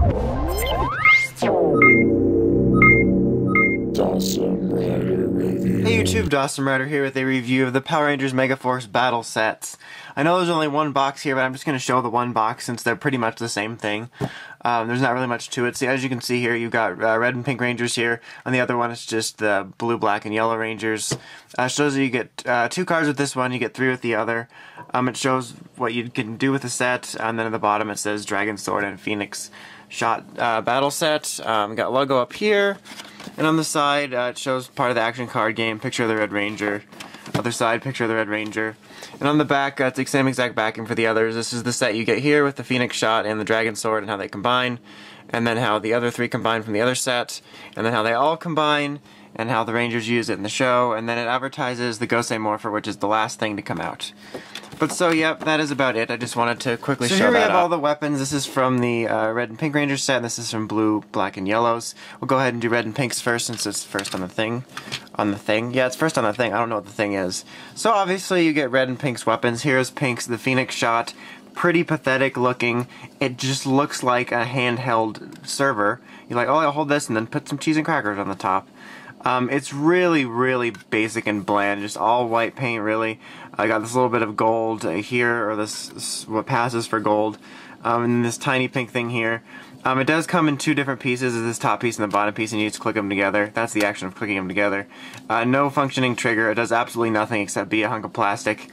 Hey YouTube, Dawson Rider here with a review of the Power Rangers Megaforce battle sets. I know there's only one box here, but I'm just going to show the one box since they're pretty much the same thing. There's not really much to it. So as you can see here, you've got red and pink Rangers here. On the other one, it's just the blue, black, and yellow Rangers. Shows that you get 2 cards with this one, you get 3 with the other. It shows what you can do with the set, and then at the bottom it says Dragon Sword and Pheonix Shot battle set. Got logo up here. And on the side, it shows part of the action card game, picture of the Red Ranger. Other side, picture of the Red Ranger. And on the back, it's the same exact backing for the others. This is the set you get here with the Pheonix Shot and the Dragon Sword and how they combine. And then how the other 3 combine from the other set. And then how they all combine. And how the Rangers use it in the show. And then it advertises the Gosei Morpher, which is the last thing to come out. But so, yep, that is about it. I just wanted to quickly show that. So here we have all the weapons. This is from the red and pink Ranger set, and this is from blue, black, and yellows. We'll go ahead and do red and pinks first, since it's first on the thing. Yeah, it's first on the thing. I don't know what the thing is. So obviously you get red and pink's weapons. Here's pink's, the Pheonix Shot. Pretty pathetic looking. It just looks like a handheld server. You're like, oh, I'll hold this and then put some cheese and crackers on the top. It's really, really basic and bland, just all white paint, really. I got this little bit of gold here, or this what passes for gold, and this tiny pink thing here. It does come in 2 different pieces, this top piece and the bottom piece, and you just click them together. That's the action of clicking them together. No functioning trigger, it does absolutely nothing except be a hunk of plastic.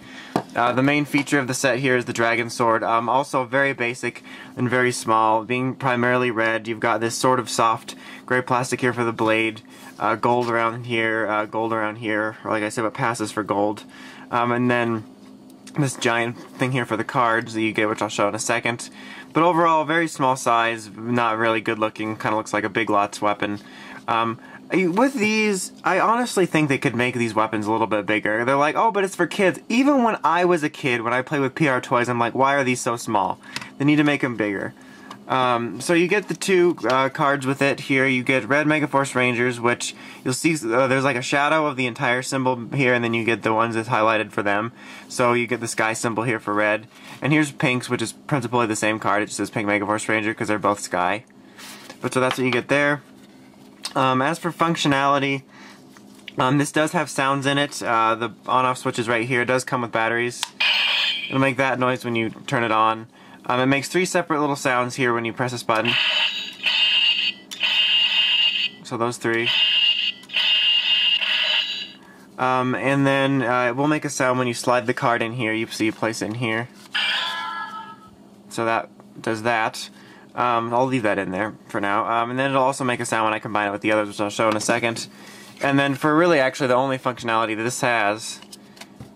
The main feature of the set here is the Dragon Sword, also very basic and very small, being primarily red. You've got this sort of soft gray plastic here for the blade, gold around here, or like I said, what passes for gold. And then this giant thing here for the cards that you get, which I'll show in a second. But overall, very small size, not really good looking, kind of looks like a Big Lots weapon. With these, I honestly think they could make these weapons a little bit bigger. They're like, oh, but it's for kids. Even when I was a kid, when I played with PR toys, I'm like, why are these so small? They need to make them bigger. So you get the 2 cards with it here. You get red Megaforce Rangers, which you'll see there's like a shadow of the entire symbol here, and then you get the ones that's highlighted for them. So you get the sky symbol here for red. And here's pinks, which is principally the same card. It just says pink Megaforce Ranger because they're both sky. But so that's what you get there. As for functionality, this does have sounds in it. The on-off switch is right here. It does come with batteries. It'll make that noise when you turn it on. It makes 3 separate little sounds here when you press this button. So those 3. And then it will make a sound when you slide the card in here. You place it in here. So that does that. I'll leave that in there for now. And then it'll also make a sound when I combine it with the others, which I'll show in a second. And then for really actually the only functionality that this has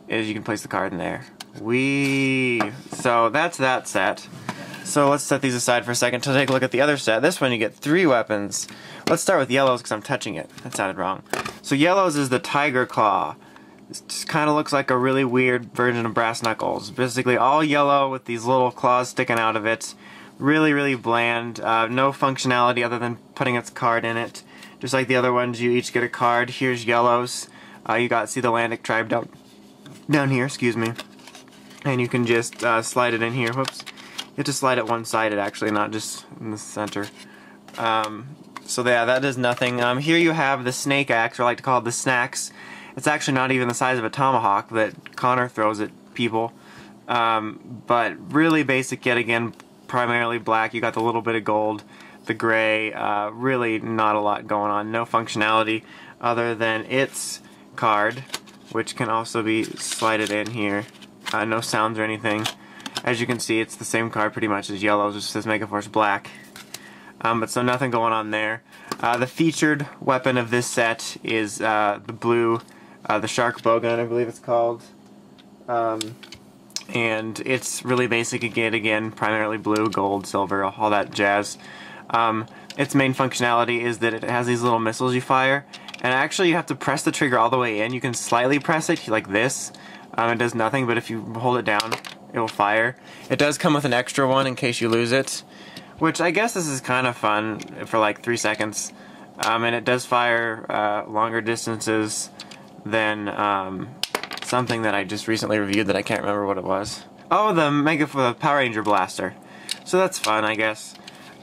is you can place the card in there. So that's that set. So let's set these aside for a second to take a look at the other set. This one you get 3 weapons. Let's start with yellows because I'm touching it. That sounded wrong. So yellows is the Tiger Claw. It just kind of looks like a really weird version of Brass Knuckles. Basically all yellow with these little claws sticking out of it. Really, really bland. No functionality other than putting its card in it. Just like the other ones, you each get a card. Here's yellows. You got see the Landic tribe down here, excuse me. And you can just slide it in here. Whoops. You have to slide it one-sided, actually, not just in the center. So yeah, that does nothing. Here you have the Snake Axe, or I like to call it the Snacks. It's actually not even the size of a tomahawk that Connor throws at people. But really basic yet again, primarily black. You got the little bit of gold, the gray. Really not a lot going on. No functionality other than its card, which can also be slided in here. No sounds or anything. As you can see, it's the same card pretty much as yellow, just says Megaforce Black. But so nothing going on there. The featured weapon of this set is the blue, the Shark Bowgun, I believe it's called. And it's really basic again, primarily blue, gold, silver, all that jazz. Its main functionality is that it has these little missiles you fire, and actually you have to press the trigger all the way in. You can slightly press it like this. It does nothing, but if you hold it down, it will fire. It does come with an extra one in case you lose it, which I guess this is kind of fun for like 3 seconds. And it does fire longer distances than something that I just recently reviewed that I can't remember what it was. Oh, the Power Ranger Blaster. So that's fun, I guess.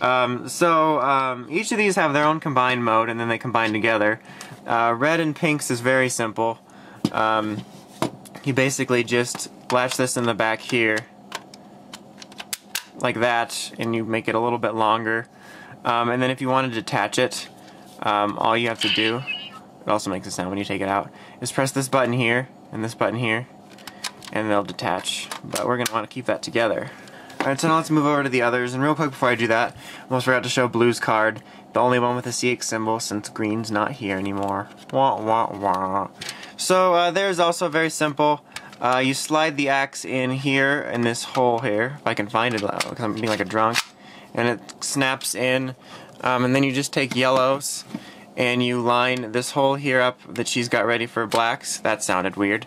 Each of these have their own combined mode, and then they combine together. Red and pinks is very simple. You basically just latch this in the back here, like that, and you make it a little bit longer. And then if you want to detach it, all you have to do, it also makes a sound when you take it out, is press this button here, and this button here, and they'll detach. But we're going to want to keep that together. Alright, so now let's move over to the others, and real quick before I do that, I almost forgot to show Blue's card, the only one with a CX symbol since Green's not here anymore. Wah wah wah. So there's also very simple. You slide the axe in here, in this hole here, if I can find it, because I'm being like a drunk, and it snaps in, and then you just take yellows, and you line this hole here up that she's got ready for blacks. That sounded weird.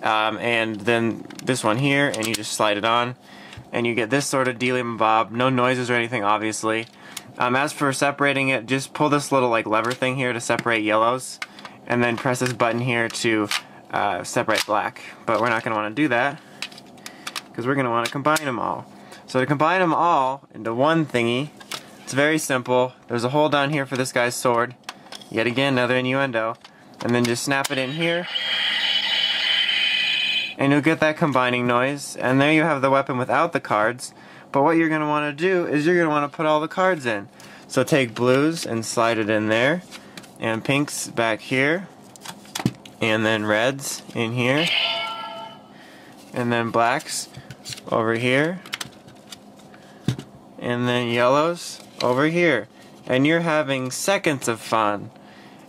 And then this one here, and you just slide it on, and you get this sort of dealy-mabob. No noises or anything, obviously. As for separating it, just pull this little like lever thing here to separate yellows, and then press this button here to separate black. But we're not going to want to do that, because we're going to want to combine them all. So to combine them all into one thingy, it's very simple. There's a hole down here for this guy's sword. Yet again, another innuendo. And then just snap it in here, and you'll get that combining noise. And there you have the weapon without the cards. But what you're going to want to do is you're going to want to put all the cards in. So take blues and slide it in there, and pinks back here, and then reds in here, and then blacks over here, and then yellows over here. And you're having seconds of fun.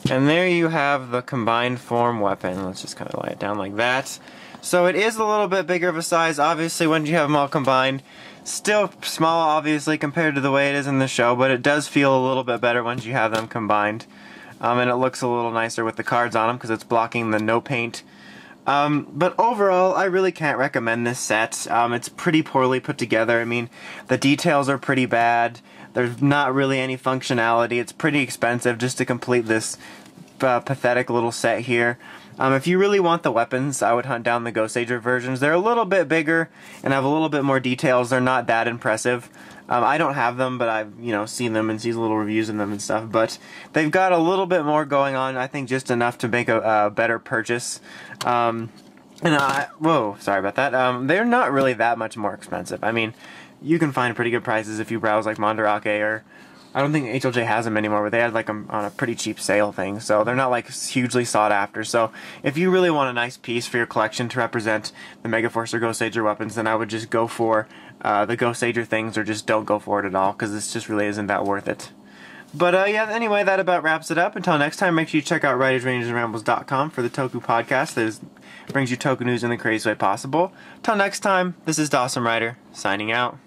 And there you have the combined form weapon. Let's just kind of lay it down like that. So it is a little bit bigger of a size, obviously, when you have them all combined. Still small, obviously, compared to the way it is in the show, but it does feel a little bit better once you have them combined. And it looks a little nicer with the cards on them because it's blocking the no paint. But overall, I really can't recommend this set. It's pretty poorly put together. I mean, the details are pretty bad. There's not really any functionality. It's pretty expensive just to complete this pathetic little set here. If you really want the weapons, I would hunt down the Ghost Sager versions. They're a little bit bigger and have a little bit more details. They're not that impressive. I don't have them, but I've seen them and seen little reviews of them and stuff. But they've got a little bit more going on. I think just enough to make a better purchase. Whoa, sorry about that. They're not really that much more expensive. I mean, you can find pretty good prices if you browse like Mandarake, or I don't think HLJ has them anymore, but they had like them on a pretty cheap sale thing, so they're not like hugely sought after. So if you really want a nice piece for your collection to represent the Megaforce or Ghost Sager weapons, then I would just go for the Ghost Sager things, or just don't go for it at all, because this just really isn't that worth it. But yeah, anyway, that about wraps it up. Until next time, make sure you check out WritersRangersAndRambles.com for the Toku podcast that brings you Toku news in the craziest way possible. Until next time, this is Dawson Ryder, signing out.